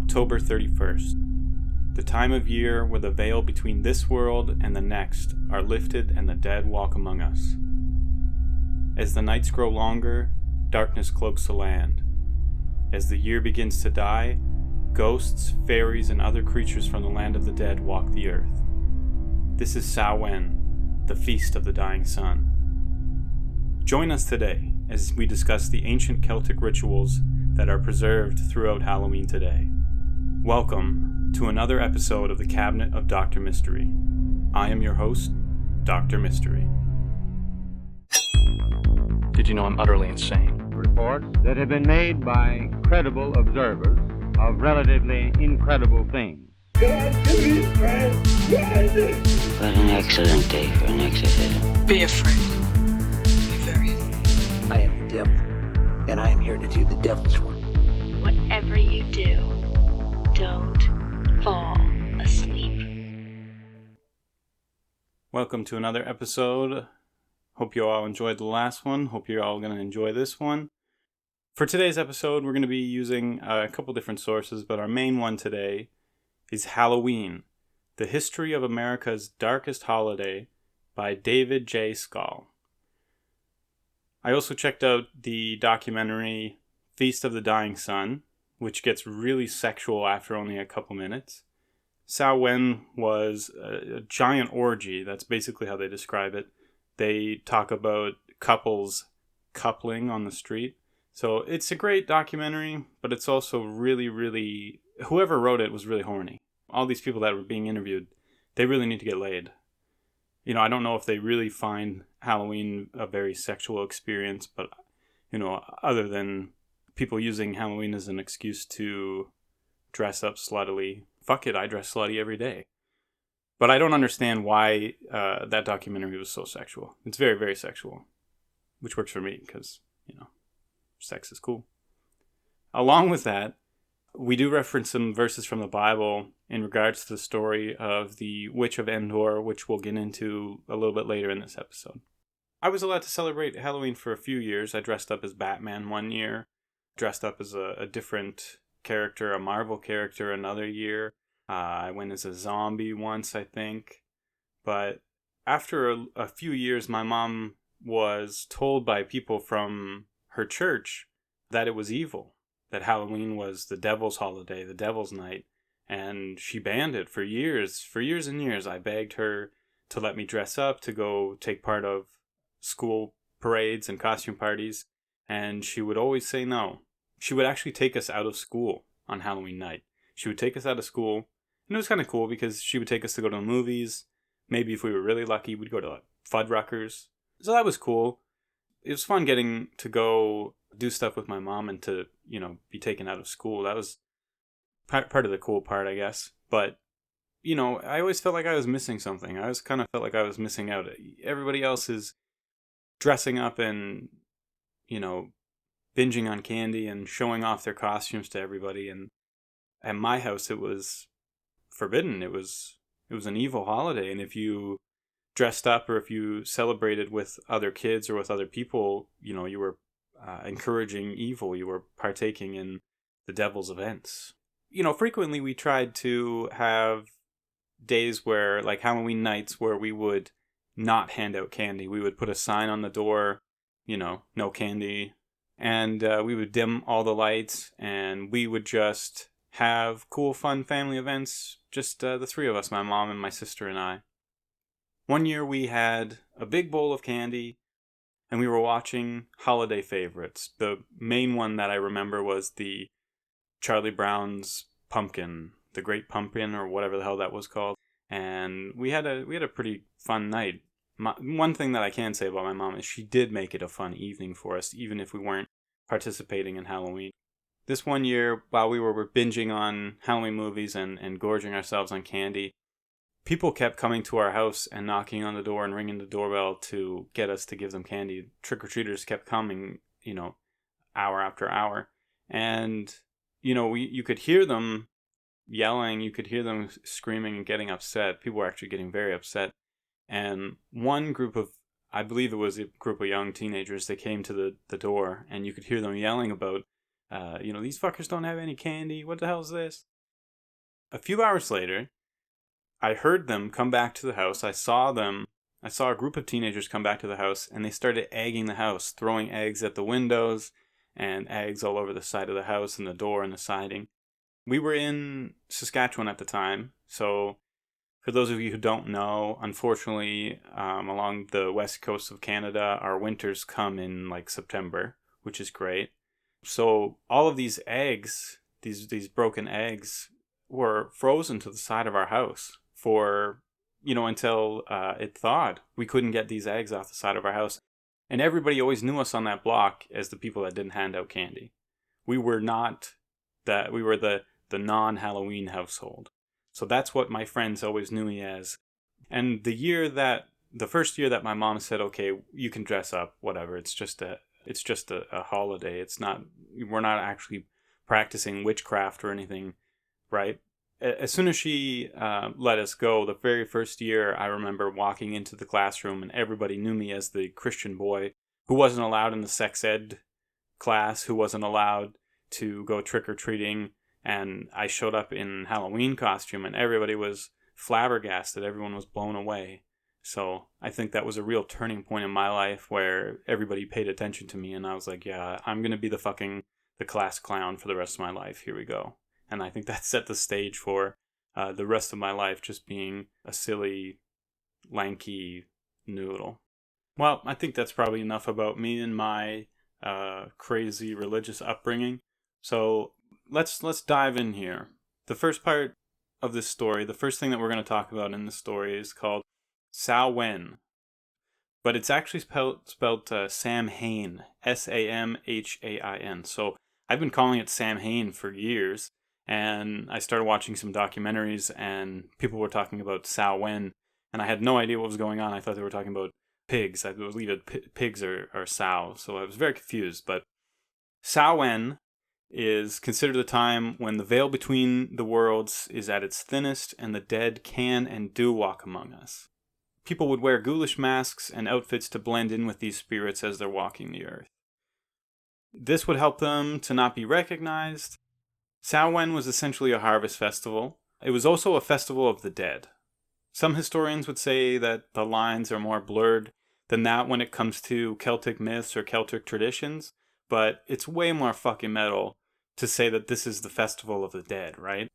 October 31st, the time of year where the veil between this world and the next are lifted and the dead walk among us. As the nights grow longer, darkness cloaks the land. As the year begins to die, ghosts, fairies, and other creatures from the land of the dead walk the earth. This is Samhain, the feast of the dying sun. Join us today as we discuss the ancient Celtic rituals that are preserved throughout Halloween today. Welcome to another episode of the Cabinet of Dr. Mystery. I am your host, Dr. Mystery. Did you know I'm utterly insane? Reports that have been made by credible observers of relatively incredible things. What an excellent day for an exorcism. Be afraid. Be very afraid. I am the devil, and I am here to do the devil's work. Whatever you do, don't fall asleep. Welcome to another episode. Hope you all enjoyed the last one. Hope you're all going to enjoy this one. For today's episode, we're going to be using a couple different sources, but our main one today is Halloween, The History of America's Darkest Holiday by David J. Schall. I also checked out the documentary Feast of the Dying Sun, which gets really sexual after only a couple minutes. Samhain was a giant orgy. That's basically how they describe it. They talk about couples coupling on the street. So it's a great documentary, but it's also really, whoever wrote it was really horny. All these people that were being interviewed, they really need to get laid. You know, I don't know if they really find Halloween a very sexual experience, but, you know, other than people using Halloween as an excuse to dress up sluttily. Fuck it, I dress slutty every day. But I don't understand why that documentary was so sexual. It's very sexual, which works for me because, you know, sex is cool. Along with that, we do reference some verses from the Bible in regards to the story of the Witch of Endor, which we'll get into a little bit later in this episode. I was allowed to celebrate Halloween for a few years. I dressed up as Batman one year, dressed up as a different character, a Marvel character another year. I went as a zombie once, I think. But after a few years, my mom was told by people from her church that it was evil, that Halloween was the devil's holiday, the devil's night, and she banned it for years and years. I begged her to let me dress up, to go take part of school parades and costume parties, and she would always say no. She would actually take us out of school on Halloween night. She would take us out of school, and it was kind of cool because she would take us to go to the movies. Maybe if we were really lucky, we'd go to like Fuddruckers. So that was cool. It was fun getting to go do stuff with my mom and to, you know, be taken out of school. That was part of the cool part, I guess. But, you know, I always felt like I was missing something. I always kind of felt like I was missing out. Everybody else is dressing up and, you know, binging on candy and showing off their costumes to everybody. And at my house, it was forbidden. It was an evil holiday. And if you dressed up or if you celebrated with other kids or with other people, you know, you were encouraging evil. You were partaking in the devil's events. You know, frequently we tried to have days where, like Halloween nights, where we would not hand out candy. We would put a sign on the door, you know, no candy. And we would dim all the lights, and we would just have cool, fun family events, just the three of us, my mom and my sister and I. One year we had a big bowl of candy, and we were watching holiday favorites. The main one that I remember was the Charlie Brown's Pumpkin, the Great Pumpkin, or whatever the hell that was called. And we had a pretty fun night. One thing that I can say about my mom is she did make it a fun evening for us, even if we weren't participating in Halloween. This one year, while we were binging on Halloween movies and gorging ourselves on candy, people kept coming to our house and knocking on the door and ringing the doorbell to get us to give them candy. Trick-or-treaters kept coming, you know, hour after hour. And, you know, you could hear them yelling, you could hear them screaming and getting upset. People were actually getting very upset. And one group of, I believe it was a group of young teenagers, they came to the door, and you could hear them yelling about, these fuckers don't have any candy. What the hell is this? A few hours later, I heard them come back to the house. I saw a group of teenagers come back to the house, and they started egging the house, throwing eggs at the windows and eggs all over the side of the house and the door and the siding. We were in Saskatchewan at the time, so for those of you who don't know, unfortunately, along the west coast of Canada, our winters come in like September, which is great. So all of these eggs, these broken eggs, were frozen to the side of our house for, until it thawed. We couldn't get these eggs off the side of our house. And everybody always knew us on that block as the people that didn't hand out candy. We were not that, we were the non-Halloween household. So that's what my friends always knew me as. And the first year that my mom said, okay, you can dress up, whatever, it's just a holiday. We're not actually practicing witchcraft or anything, right? As soon as she let us go, the very first year, I remember walking into the classroom and everybody knew me as the Christian boy who wasn't allowed in the sex ed class, who wasn't allowed to go trick-or-treating. And I showed up in Halloween costume and everybody was flabbergasted. Everyone was blown away. So I think that was a real turning point in my life where everybody paid attention to me. And I was like, yeah, I'm going to be the class clown for the rest of my life. Here we go. And I think that set the stage for the rest of my life just being a silly, lanky noodle. Well, I think that's probably enough about me and my crazy religious upbringing. So let's dive in here. The first part of this story, the first thing that we're going to talk about in this story is called Samhain. But it's actually spelled Samhain, Samhain. So I've been calling it Samhain for years. And I started watching some documentaries and people were talking about Samhain. And I had no idea what was going on. I thought they were talking about pigs. I believe it pigs are sow. So I was very confused. But Samhain is considered the time when the veil between the worlds is at its thinnest and the dead can and do walk among us. People would wear ghoulish masks and outfits to blend in with these spirits as they're walking the earth. This would help them to not be recognized. Samhain was essentially a harvest festival. It was also a festival of the dead. Some historians would say that the lines are more blurred than that when it comes to Celtic myths or Celtic traditions, but it's way more fucking metal to say that this is the festival of the dead, right?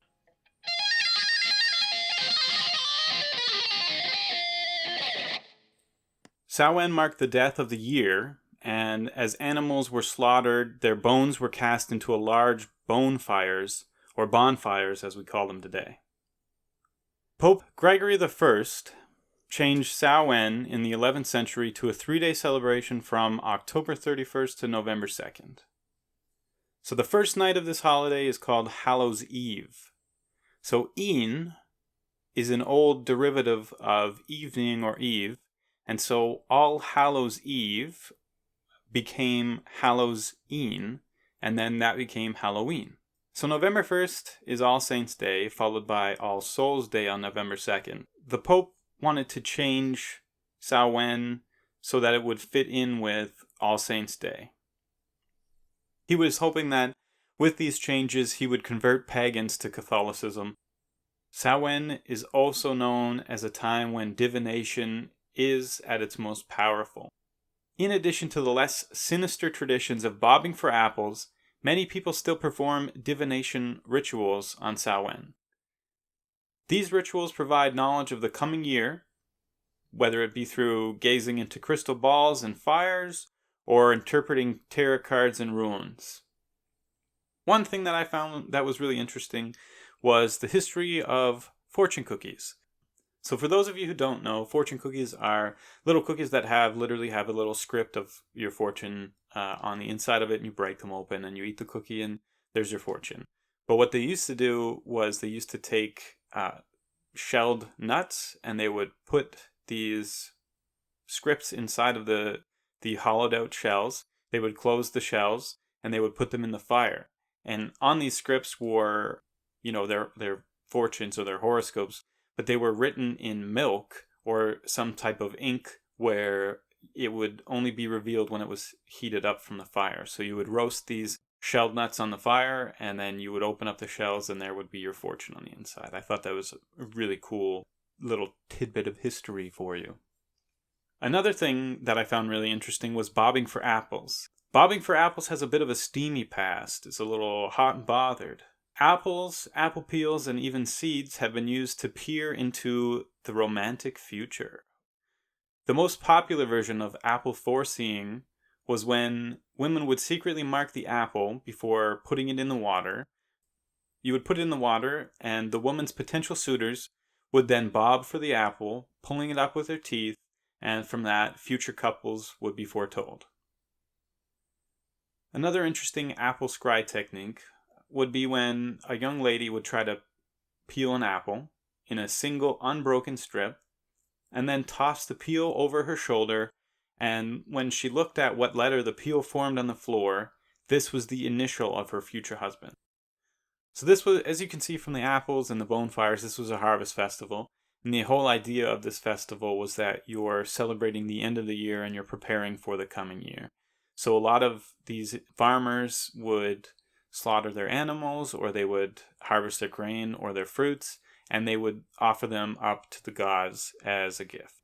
Samhain marked the death of the year, and as animals were slaughtered, their bones were cast into a large bonfires, or bonfires as we call them today. Pope Gregory I changed Samhain in the 11th century to a 3-day celebration from October 31st to November 2nd. So the first night of this holiday is called Hallows Eve. So Ean is an old derivative of evening or eve, and so All Hallows Eve became Hallows Ean, and then that became Halloween. So November 1st is All Saints' Day, followed by All Souls' Day on November 2nd. The Pope wanted to change Samhain so that it would fit in with All Saints' Day. He was hoping that with these changes he would convert pagans to Catholicism. Samhain is also known as a time when divination is at its most powerful. In addition to the less sinister traditions of bobbing for apples, many people still perform divination rituals on Samhain. These rituals provide knowledge of the coming year, whether it be through gazing into crystal balls and fires, or interpreting tarot cards and runes. One thing that I found that was really interesting was the history of fortune cookies. So for those of you who don't know, fortune cookies are little cookies that literally have a little script of your fortune on the inside of it, and you break them open and you eat the cookie and there's your fortune. But what they used to do was they used to take shelled nuts and they would put these scripts inside of the hollowed out shells. They would close the shells and they would put them in the fire. And on these scripts were, their fortunes or their horoscopes, but they were written in milk or some type of ink where it would only be revealed when it was heated up from the fire. So you would roast these shelled nuts on the fire, and then you would open up the shells and there would be your fortune on the inside. I thought that was a really cool little tidbit of history for you. Another thing that I found really interesting was bobbing for apples. Bobbing for apples has a bit of a steamy past. It's a little hot and bothered. Apples, apple peels, and even seeds have been used to peer into the romantic future. The most popular version of apple foreseeing was when women would secretly mark the apple before putting it in the water. You would put it in the water, and the woman's potential suitors would then bob for the apple, pulling it up with their teeth, and from that, future couples would be foretold. Another interesting apple scry technique would be when a young lady would try to peel an apple in a single unbroken strip, and then toss the peel over her shoulder, and when she looked at what letter the peel formed on the floor, this was the initial of her future husband. So this was, as you can see from the apples and the bonfires, this was a harvest festival. And the whole idea of this festival was that you're celebrating the end of the year and you're preparing for the coming year. So a lot of these farmers would slaughter their animals, or they would harvest their grain or their fruits, and they would offer them up to the gods as a gift.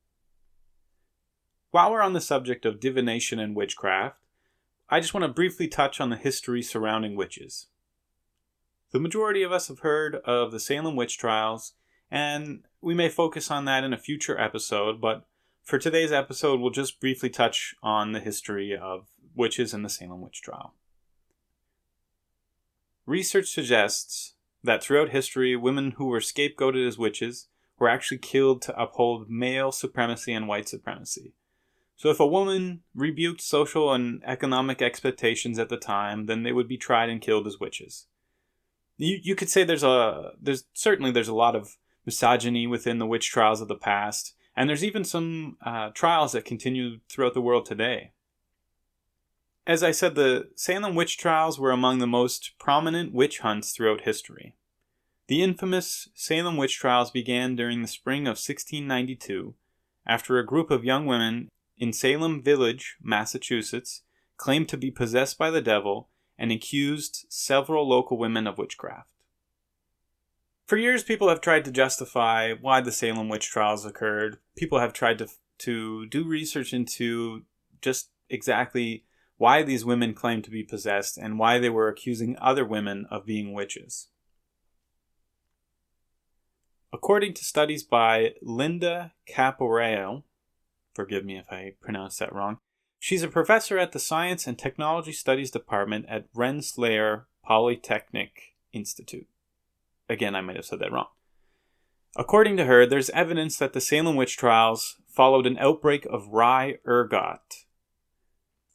While we're on the subject of divination and witchcraft, I just want to briefly touch on the history surrounding witches. The majority of us have heard of the Salem witch trials, and we may focus on that in a future episode, but for today's episode, we'll just briefly touch on the history of witches and the Salem witch trial. Research suggests that throughout history, women who were scapegoated as witches were actually killed to uphold male supremacy and white supremacy. So if a woman rebuked social and economic expectations at the time, then they would be tried and killed as witches. You could say there's a lot of misogyny within the witch trials of the past, and there's even some trials that continue throughout the world today. As I said, the Salem witch trials were among the most prominent witch hunts throughout history. The infamous Salem witch trials began during the spring of 1692, after a group of young women in Salem Village, Massachusetts, claimed to be possessed by the devil and accused several local women of witchcraft. For years, people have tried to justify why the Salem witch trials occurred. People have tried to do research into just exactly why these women claimed to be possessed and why they were accusing other women of being witches. According to studies by Linda Caporael, forgive me if I pronounced that wrong, she's a professor at the Science and Technology Studies Department at Rensselaer Polytechnic Institute. Again, I might have said that wrong. According to her, there's evidence that the Salem witch trials followed an outbreak of rye ergot.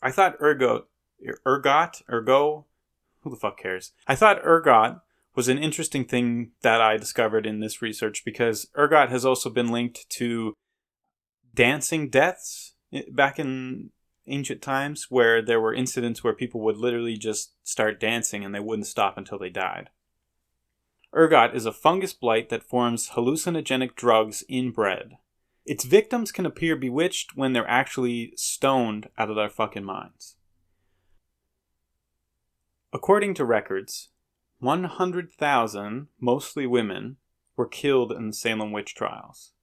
I thought ergo, who the fuck cares? I thought ergot was an interesting thing that I discovered in this research, because ergot has also been linked to dancing deaths back in ancient times, where there were incidents where people would literally just start dancing and they wouldn't stop until they died. Ergot is a fungus blight that forms hallucinogenic drugs in bread. Its victims can appear bewitched when they're actually stoned out of their fucking minds. According to records, 100,000, mostly women, were killed in the Salem witch trials.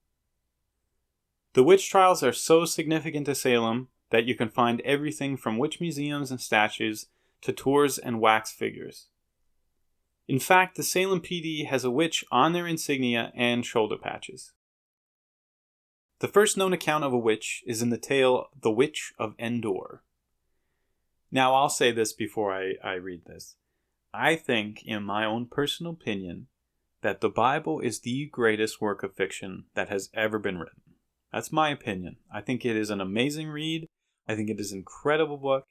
The witch trials are so significant to Salem that you can find everything from witch museums and statues to tours and wax figures. In fact, the Salem PD has a witch on their insignia and shoulder patches. The first known account of a witch is in the tale The Witch of Endor. Now, I'll say this before I read this. I think, in my own personal opinion, that the Bible is the greatest work of fiction that has ever been written. That's my opinion. I think it is an amazing read. I think it is an incredible book.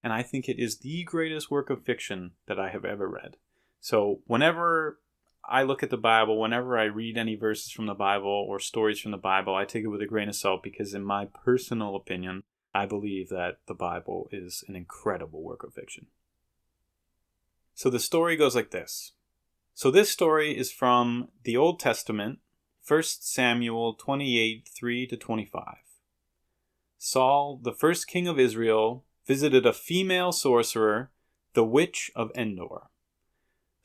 And I think it is the greatest work of fiction that I have ever read. So whenever I look at the Bible, whenever I read any verses from the Bible or stories from the Bible, I take it with a grain of salt, because in my personal opinion, I believe that the Bible is an incredible work of fiction. So the story goes like this. So this story is from the Old Testament, 1 Samuel 28, 3-25. Saul, the first king of Israel, visited a female sorcerer the Witch of Endor.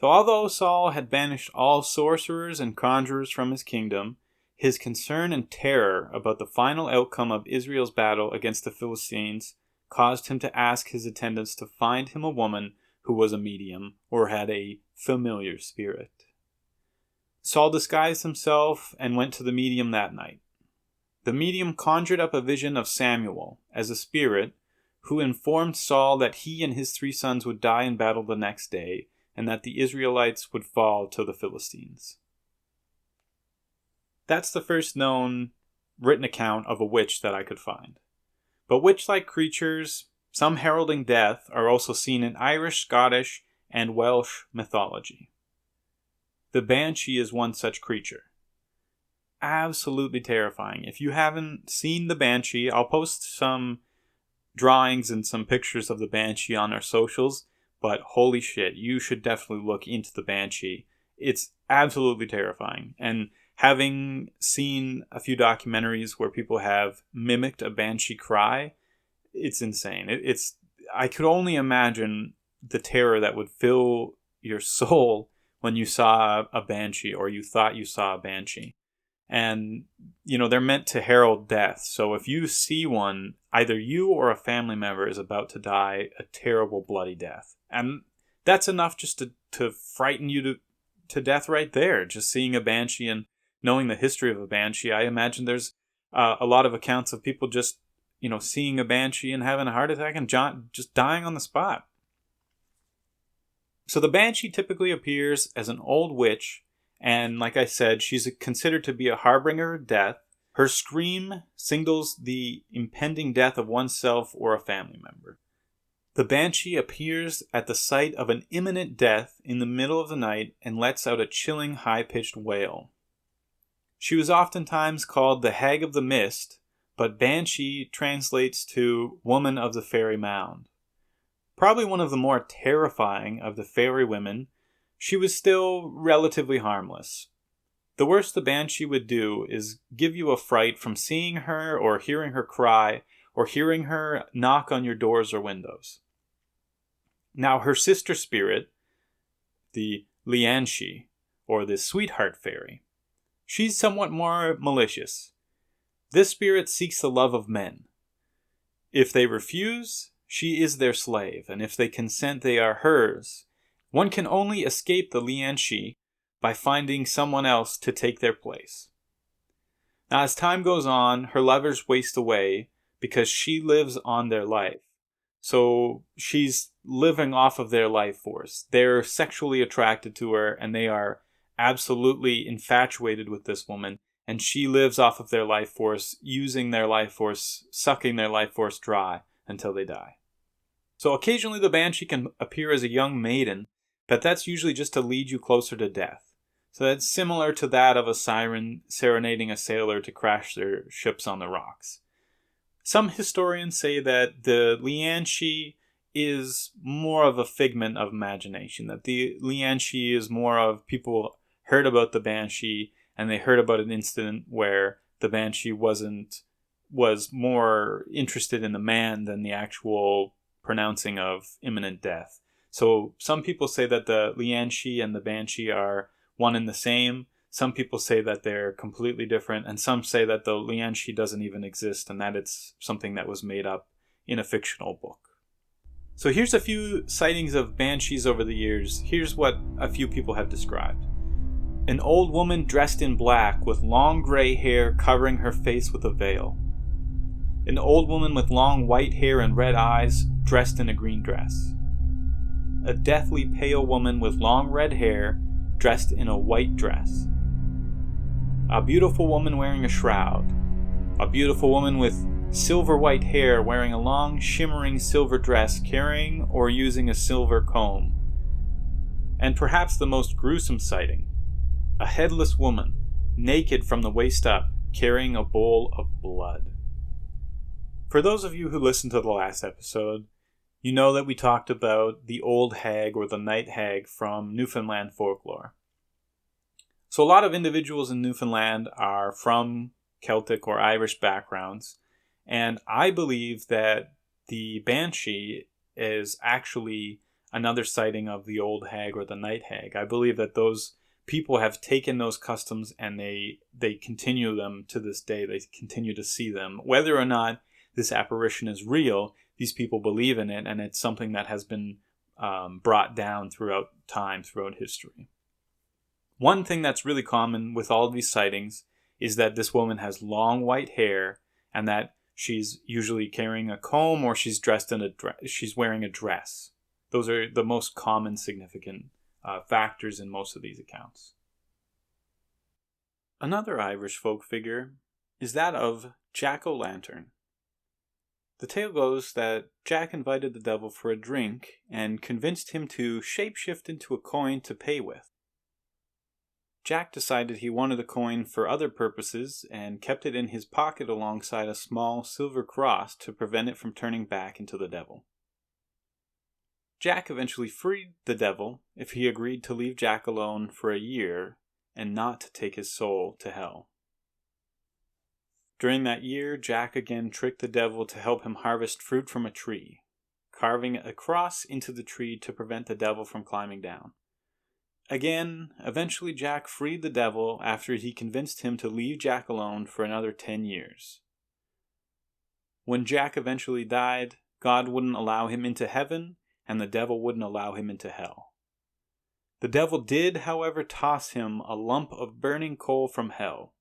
So although Saul had banished all sorcerers and conjurers from his kingdom, his concern and terror about the final outcome of Israel's battle against the Philistines caused him to ask his attendants to find him a woman who was a medium or had a familiar spirit. Saul disguised himself and went to the medium that night. The medium conjured up a vision of Samuel as a spirit who informed Saul that he and his 3 sons would die in battle the next day and that the Israelites would fall to the Philistines. That's the first known written account of a witch that I could find. But witch-like creatures, some heralding death, are also seen in Irish, Scottish, and Welsh mythology. The banshee is one such creature. Absolutely terrifying. If you haven't seen the banshee, I'll post some drawings and some pictures of the banshee on our socials, but holy shit, you should definitely look into the banshee. It's absolutely terrifying. And having seen a few documentaries where people have mimicked a banshee cry, it's insane. I could only imagine the terror that would fill your soul when you saw a banshee or you thought you saw a banshee. And, they're meant to herald death. So if you see one, either you or a family member is about to die a terrible bloody death. And that's enough just to frighten you to death right there. Just seeing a banshee and knowing the history of a banshee, I imagine there's a lot of accounts of people just, seeing a banshee and having a heart attack and just dying on the spot. So the banshee typically appears as an old witch, and like I said, she's considered to be a harbinger of death. Her scream signals the impending death of oneself or a family member. The banshee appears at the site of an imminent death in the middle of the night and lets out a chilling, high-pitched wail. She was oftentimes called the Hag of the Mist, but banshee translates to Woman of the Fairy Mound. Probably one of the more terrifying of the fairy women, she was still relatively harmless. The worst the banshee would do is give you a fright from seeing her or hearing her cry or hearing her knock on your doors or windows. Now her sister spirit, the Lianshi, or the Sweetheart Fairy, she's somewhat more malicious. This spirit seeks the love of men. If they refuse, she is their slave, and if they consent, they are hers. One can only escape the Lianshi by finding someone else to take their place. Now, as time goes on, her lovers waste away because she lives on their life. So she's living off of their life force. They're sexually attracted to her, and they are absolutely infatuated with this woman. And she lives off of their life force, using their life force, sucking their life force dry until they die. So occasionally the banshee can appear as a young maiden, but that's usually just to lead you closer to death. So that's similar to that of a siren serenading a sailor to crash their ships on the rocks. Some historians say that the Lianshi is more of a figment of imagination, that the Lianshi is more of people heard about the banshee and they heard about an incident where the banshee was more interested in the man than the actual pronouncing of imminent death. So some people say that the Lianshi and the banshee are one and the same. Some people say that they're completely different, and some say that the Lianshi doesn't even exist and that it's something that was made up in a fictional book. So here's a few sightings of banshees over the years. Here's what a few people have described. An old woman dressed in black with long gray hair covering her face with a veil. An old woman with long white hair and red eyes dressed in a green dress. A deathly pale woman with long red hair dressed in a white dress. A beautiful woman wearing a shroud. A beautiful woman with silver white hair wearing a long shimmering silver dress carrying or using a silver comb. And perhaps the most gruesome sighting, a headless woman, naked from the waist up, carrying a bowl of blood. For those of you who listened to the last episode, you know that we talked about the old hag or the night hag from Newfoundland folklore. So a lot of individuals in Newfoundland are from Celtic or Irish backgrounds, and I believe that the banshee is actually another sighting of the old hag or the night hag. I believe that those people have taken those customs and they continue them to this day. They continue to see them. Whether or not this apparition is real, these people believe in it, and it's something that has been brought down throughout time, throughout history. One thing that's really common with all of these sightings is that this woman has long white hair and that she's usually carrying a comb or she's dressed in she's wearing a dress. Those are the most common significant factors in most of these accounts. Another Irish folk figure is that of Jack-o'-lantern. The tale goes that Jack invited the devil for a drink and convinced him to shapeshift into a coin to pay with. Jack decided he wanted the coin for other purposes and kept it in his pocket alongside a small silver cross to prevent it from turning back into the devil. Jack eventually freed the devil if he agreed to leave Jack alone for a year and not to take his soul to hell. During that year, Jack again tricked the devil to help him harvest fruit from a tree, carving a cross into the tree to prevent the devil from climbing down. Again, eventually Jack freed the devil after he convinced him to leave Jack alone for another 10 years. When Jack eventually died, God wouldn't allow him into heaven, and the devil wouldn't allow him into hell. The devil did, however, toss him a lump of burning coal from hell.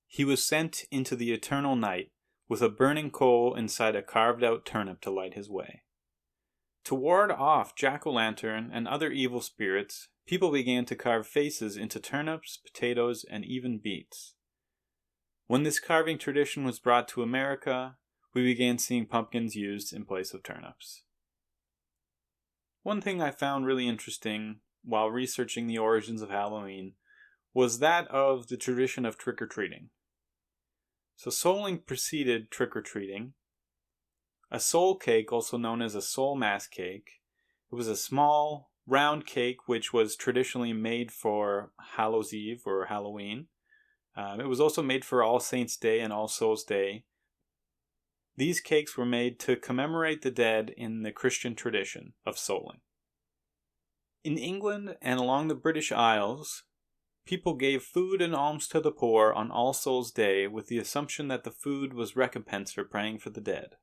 He was sent into the eternal night with a burning coal inside a carved-out turnip to light his way. To ward off Jack-o'-lantern and other evil spirits, people began to carve faces into turnips, potatoes, and even beets. When this carving tradition was brought to America, we began seeing pumpkins used in place of turnips. One thing I found really interesting while researching the origins of Halloween was that of the tradition of trick-or-treating. So souling preceded trick-or-treating. A soul cake, also known as a soul mass cake, it was a small, round cake which was traditionally made for Hallows Eve or Halloween. It was also made for All Saints' Day and All Souls' Day. These cakes were made to commemorate the dead in the Christian tradition of souling. In England and along the British Isles, people gave food and alms to the poor on All Souls' Day with the assumption that the food was recompense for praying for the dead.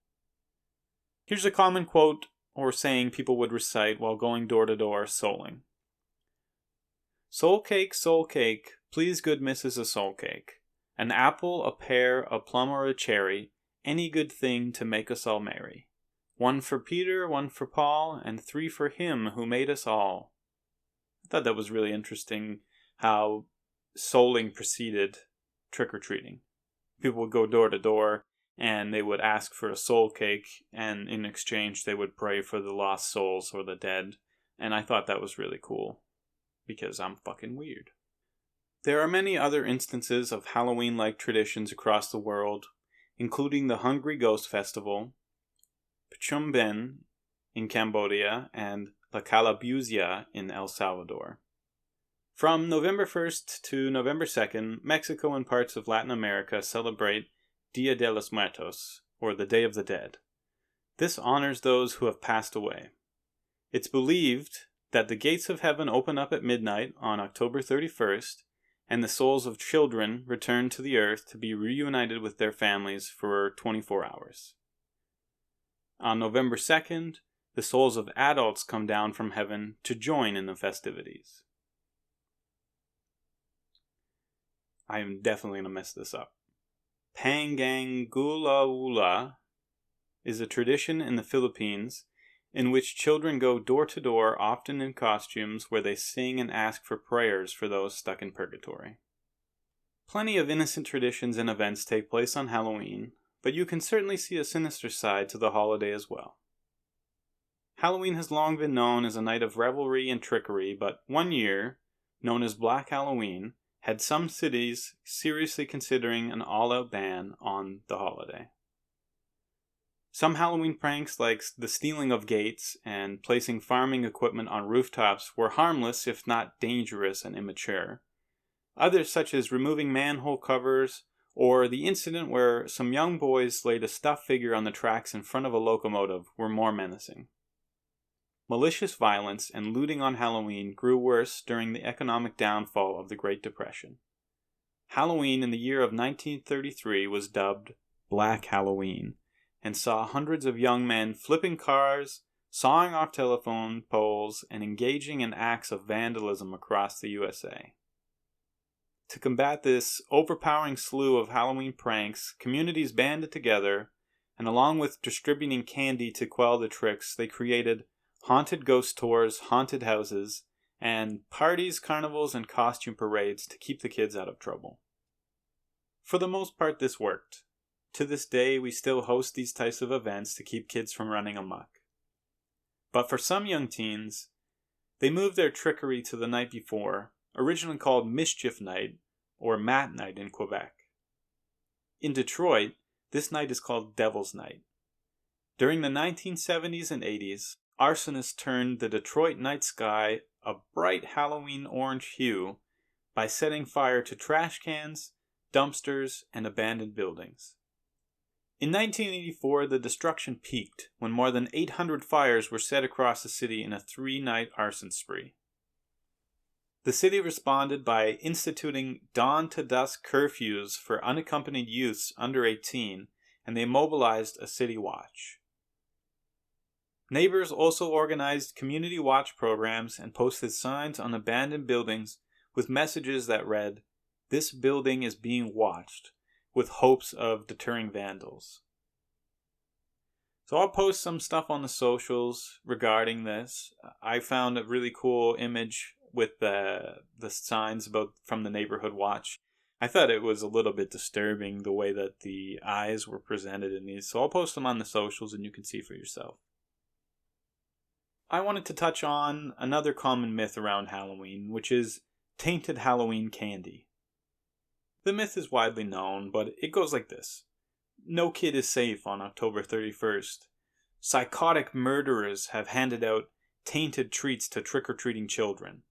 Here's a common quote or saying people would recite while going door to door souling. Soul cake, please good missus a soul cake. An apple, a pear, a plum or a cherry, any good thing to make us all merry. 1 for Peter, 1 for Paul, and 3 for him who made us all. I thought that was really interesting how souling preceded trick-or-treating. People would go door to door and they would ask for a soul cake, and in exchange they would pray for the lost souls or the dead. And I thought that was really cool, because I'm fucking weird. There are many other instances of Halloween-like traditions across the world, including the Hungry Ghost Festival, Pchum Ben in Cambodia, and La Calabuzia in El Salvador. From November 1st to November 2nd, Mexico and parts of Latin America celebrate Dia de los Muertos, or the Day of the Dead. This honors those who have passed away. It's believed that the gates of heaven open up at midnight on October 31st, and the souls of children return to the earth to be reunited with their families for 24 hours. On November 2nd, the souls of adults come down from heaven to join in the festivities. I am definitely going to mess this up. Panganggulaula is a tradition in the Philippines in which children go door to door, often in costumes, where they sing and ask for prayers for those stuck in purgatory. Plenty of innocent traditions and events take place on Halloween, but you can certainly see a sinister side to the holiday as well. Halloween has long been known as a night of revelry and trickery, but one year, known as Black Halloween, had some cities seriously considering an all-out ban on the holiday. Some Halloween pranks, like the stealing of gates and placing farming equipment on rooftops, were harmless if not dangerous and immature. Others, such as removing manhole covers, or the incident where some young boys laid a stuffed figure on the tracks in front of a locomotive, were more menacing. malicious violence and looting on Halloween grew worse during the economic downfall of the Great Depression. Halloween in the year of 1933 was dubbed Black Halloween and saw hundreds of young men flipping cars, sawing off telephone poles, and engaging in acts of vandalism across the USA. To combat this overpowering slew of Halloween pranks, communities banded together, and along with distributing candy to quell the tricks, they created haunted ghost tours, haunted houses, and parties, carnivals, and costume parades to keep the kids out of trouble. For the most part, this worked. To this day, we still host these types of events to keep kids from running amok. But for some young teens, they moved their trickery to the night before, originally called Mischief Night, or Mat Night in Quebec. In Detroit, this night is called Devil's Night. During the 1970s and 80s, arsonists turned the Detroit night sky a bright Halloween orange hue by setting fire to trash cans, dumpsters, and abandoned buildings. In 1984, the destruction peaked when more than 800 fires were set across the city in a 3-night arson spree. The city responded by instituting dawn-to-dusk curfews for unaccompanied youths under 18, and they mobilized a city watch. Neighbors also organized community watch programs and posted signs on abandoned buildings with messages that read, "This building is being watched," with hopes of deterring vandals. So I'll post some stuff on the socials regarding this. I found a really cool image with the signs from the neighborhood watch. I thought it was a little bit disturbing the way that the eyes were presented in these, so I'll post them on the socials and you can see for yourself. I wanted to touch on another common myth around Halloween, which is tainted Halloween candy. The myth is widely known, but it goes like this. No kid is safe on October 31st. Psychotic murderers have handed out tainted treats to trick-or-treating children.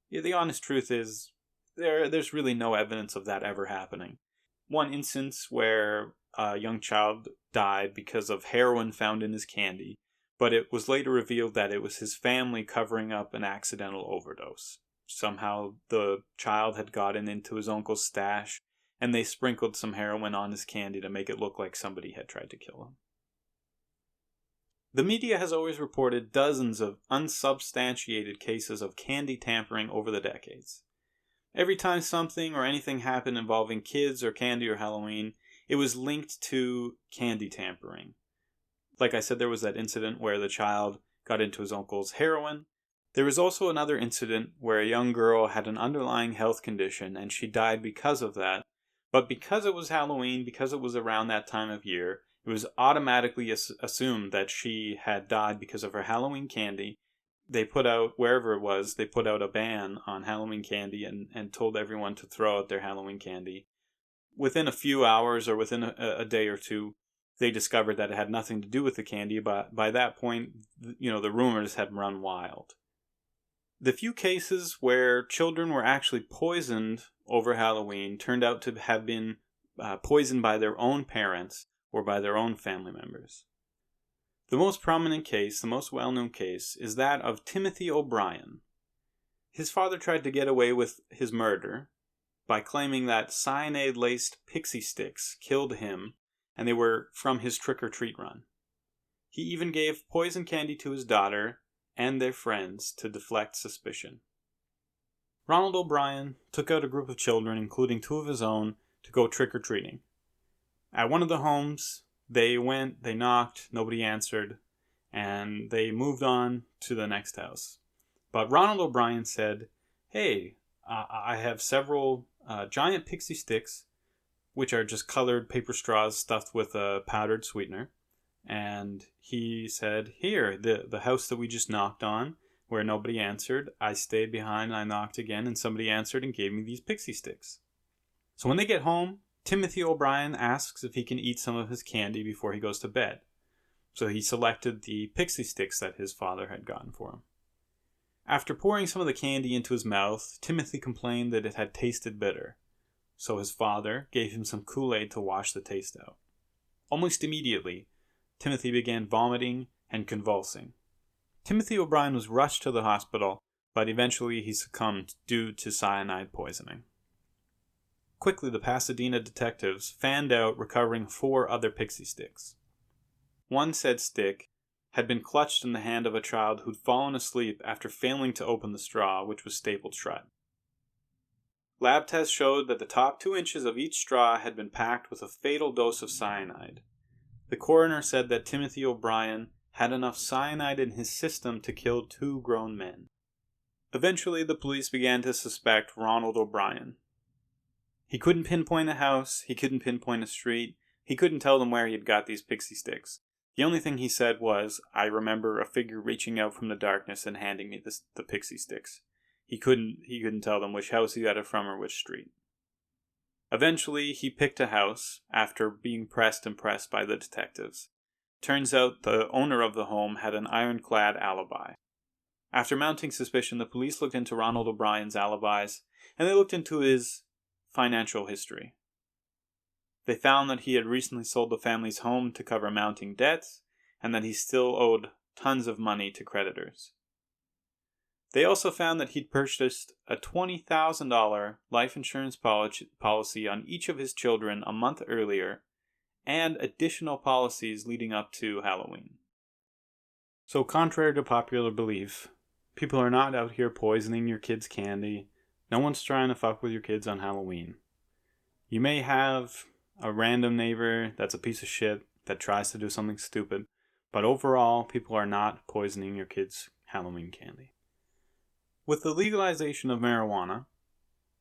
Yeah, the honest truth is, there's really no evidence of that ever happening. One instance where a young child died because of heroin found in his candy, but it was later revealed that it was his family covering up an accidental overdose. Somehow the child had gotten into his uncle's stash, and they sprinkled some heroin on his candy to make it look like somebody had tried to kill him. The media has always reported dozens of unsubstantiated cases of candy tampering over the decades. Every time something or anything happened involving kids or candy or Halloween, it was linked to candy tampering. Like I said, there was that incident where the child got into his uncle's heroin. There was also another incident where a young girl had an underlying health condition and she died because of that. But because it was Halloween, because it was around that time of year, it was automatically assumed that she had died because of her Halloween candy. They put out, wherever it was, they put out a ban on Halloween candy and told everyone to throw out their Halloween candy. Within a few hours or within a day or two, they discovered that it had nothing to do with the candy, but by that point, the rumors had run wild. The few cases where children were actually poisoned over Halloween turned out to have been poisoned by their own parents or by their own family members. The most prominent case, the most well-known case, is that of Timothy O'Brien. His father tried to get away with his murder by claiming that cyanide-laced pixie sticks killed him and they were from his trick-or-treat run. He even gave poison candy to his daughter and their friends to deflect suspicion. Ronald O'Brien took out a group of children, including 2 of his own, to go trick-or-treating. At one of the homes, they went, they knocked, nobody answered, and they moved on to the next house. But Ronald O'Brien said, "Hey, I have several giant pixie sticks, which are just colored paper straws stuffed with a powdered sweetener." And he said, "Here, the house that we just knocked on, where nobody answered, I stayed behind and I knocked again, and somebody answered and gave me these pixie sticks." So when they get home, Timothy O'Brien asks if he can eat some of his candy before he goes to bed. So he selected the pixie sticks that his father had gotten for him. After pouring some of the candy into his mouth, Timothy complained that it had tasted bitter. So his father gave him some Kool-Aid to wash the taste out. Almost immediately, Timothy began vomiting and convulsing. Timothy O'Brien was rushed to the hospital, but eventually he succumbed due to cyanide poisoning. Quickly, the Pasadena detectives fanned out, recovering 4 other pixie sticks. One said stick had been clutched in the hand of a child who'd fallen asleep after failing to open the straw, which was stapled shut. Lab tests showed that the top 2 inches of each straw had been packed with a fatal dose of cyanide. The coroner said that Timothy O'Brien had enough cyanide in his system to kill 2 grown men. Eventually, the police began to suspect Ronald O'Brien. He couldn't pinpoint a house, he couldn't pinpoint a street, he couldn't tell them where he had got these pixie sticks. The only thing he said was, "I remember a figure reaching out from the darkness and handing me the pixie sticks." He couldn't tell them which house he got it from or which street. Eventually, he picked a house after being pressed by the detectives. Turns out the owner of the home had an ironclad alibi. After mounting suspicion, the police looked into Ronald O'Brien's alibis, and they looked into his financial history. They found that he had recently sold the family's home to cover mounting debts, and that he still owed tons of money to creditors. They also found that he'd purchased a $20,000 life insurance policy on each of his children a month earlier, and additional policies leading up to Halloween. So contrary to popular belief, people are not out here poisoning your kids' candy. No one's trying to fuck with your kids on Halloween. You may have a random neighbor that's a piece of shit that tries to do something stupid, but overall, people are not poisoning your kids' Halloween candy. With the legalization of marijuana,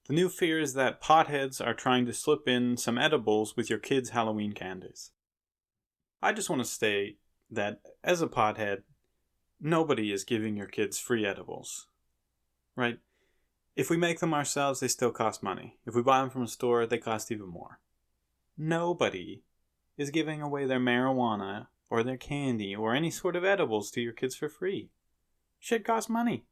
the new fear is that potheads are trying to slip in some edibles with your kids' Halloween candies. I just want to state that as a pothead, nobody is giving your kids free edibles, right? If we make them ourselves, they still cost money. If we buy them from a store, they cost even more. Nobody is giving away their marijuana or their candy or any sort of edibles to your kids for free. Shit costs money.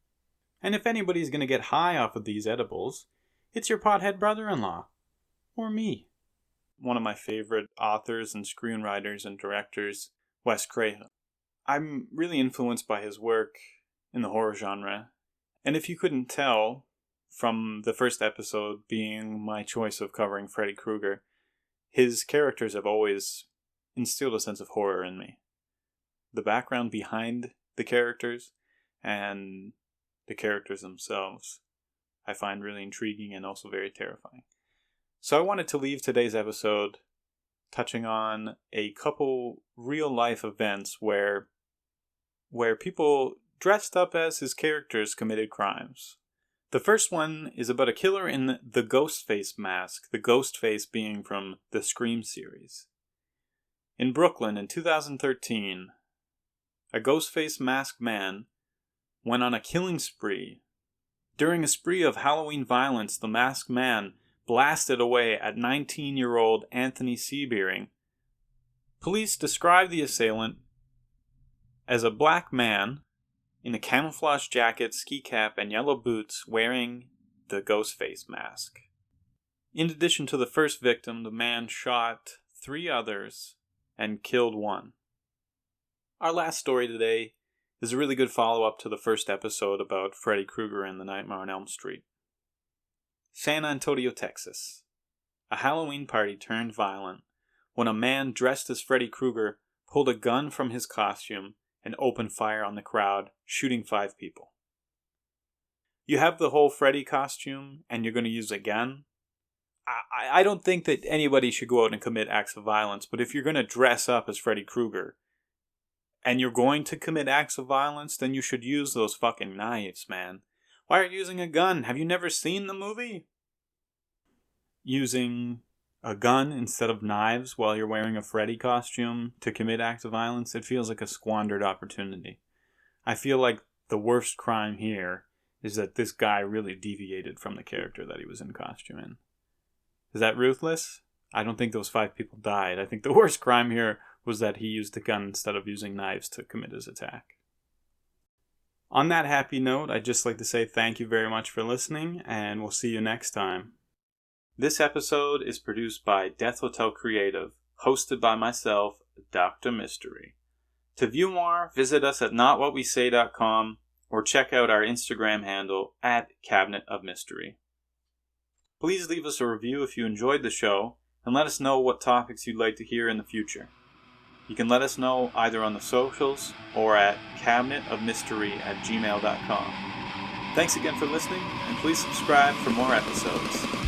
And if anybody's going to get high off of these edibles, it's your pothead brother-in-law. Or me. One of my favorite authors and screenwriters and directors, Wes Craven. I'm really influenced by his work in the horror genre. And if you couldn't tell from the first episode being my choice of covering Freddy Krueger, his characters have always instilled a sense of horror in me. The background behind the characters and the characters themselves I find really intriguing and also very terrifying. So I wanted to leave today's episode touching on a couple real-life events where people dressed up as his characters committed crimes. The first one is about a killer in the Ghostface mask, the Ghostface being from the Scream series. In Brooklyn in 2013, a Ghostface masked man went on a killing spree. During a spree of Halloween violence, the masked man blasted away at 19-year-old Anthony Seabeering. Police described the assailant as a black man in a camouflage jacket, ski cap, and yellow boots wearing the Ghostface mask. In addition to the first victim, the man shot 3 others and killed 1. Our last story today is a really good follow-up to the first episode about Freddy Krueger and the Nightmare on Elm Street. San Antonio, Texas. A Halloween party turned violent when a man dressed as Freddy Krueger pulled a gun from his costume and opened fire on the crowd, shooting 5 people. You have the whole Freddy costume and you're going to use a gun? I don't think that anybody should go out and commit acts of violence, but if you're going to dress up as Freddy Krueger and you're going to commit acts of violence, then you should use those fucking knives, man. Why are you using a gun? Have you never seen the movie? Using a gun instead of knives while you're wearing a Freddy costume to commit acts of violence, it feels like a squandered opportunity. I feel like the worst crime here is that this guy really deviated from the character that he was in costume in. Is that ruthless? I don't think those 5 people died. I think the worst crime here was that he used a gun instead of using knives to commit his attack. On that happy note, I'd just like to say thank you very much for listening, and we'll see you next time. This episode is produced by Death Hotel Creative, hosted by myself, Dr. Mystery. To view more, visit us at notwhatwesay.com or check out our Instagram handle at Cabinet of Mystery. Please leave us a review if you enjoyed the show, and let us know what topics you'd like to hear in the future. You can let us know either on the socials or at cabinetofmystery@gmail.com. Thanks again for listening, and please subscribe for more episodes.